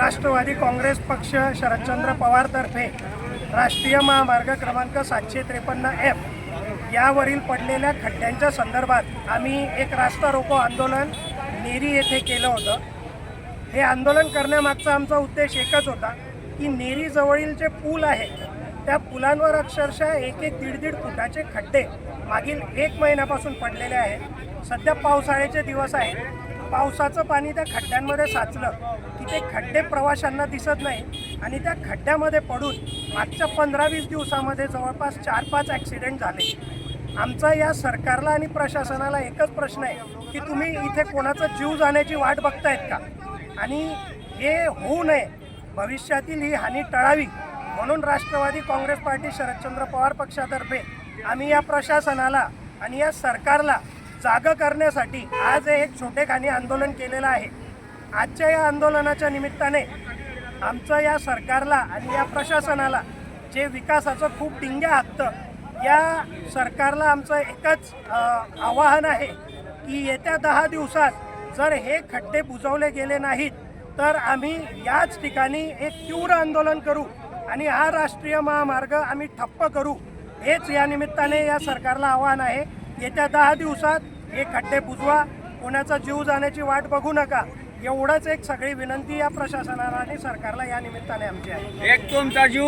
राष्ट्रवादी काँग्रेस पक्ष शरदचंद्र पवार तर्फे राष्ट्रीय महामार्ग क्रमांक 753F यावरील पडलेल्या खड्ड्यांच्या संदर्भात आम्ही एक रास्ता रोको आंदोलन नेरी येथे केलं होतं। हे आंदोलन करण्यामागचा आमचा उद्देश एकच होता की नेरी जवळील जे पूल आहे त्या पुलांवर अक्षरशः एक दीड फुटाचे खड्डे मागील 1 महिन्यापासून पडलेले आहेत। सध्या पावसाळ्याचे दिवस आहेत, पावसाचं पाणी त्या खड्ड्यांमध्ये साचलं की ते खड्डे प्रवाशांना दिसत नाही आणि त्या खड्ड्यामध्ये पडून मागच्या 15-20 दिवसामध्ये जवळपास 4-5 ॲक्सिडेंट झाले। आमचा या सरकारला आणि प्रशासनाला एकच प्रश्न आहे की तुम्ही इथे कोणाचा जीव जाण्याची वाट बघतायत का? आणि हे होऊ नये, भविष्यातील ही हानी टळावी म्हणून राष्ट्रवादी काँग्रेस पार्टी शरदचंद्र पवार पक्षातर्फे आम्ही या प्रशासनाला आणि या सरकारला जागं करण्यासाठी आज एक छोटेखानी आंदोलन केलेलं आहे। आजच्या या आंदोलनाच्या निमित्ताने आमचं या सरकारला आणि या प्रशासनाला जे विकासाचं खूप डिंग्या हाकतं, या सरकारला आमचं एकच आवाहन आहे की येत्या 10 दिवसात जर हे खड्डे बुजवले गेले नाहीत तर आम्ही याच ठिकाणी एक तीव्र आंदोलन करू आणि हा राष्ट्रीय महामार्ग आम्ही ठप्प करू। हेच या निमित्ताने या सरकारला आव्हान आहे। येत्या 10 दिवसात हे खड्डे बुजवा, कोणाचा जीव जाण्याची वाट बघू नका, एवढंच एक सगळी विनंती या प्रशासनाला आणि सरकारला या निमित्ताने आमची आहे। एक तुमचा जीव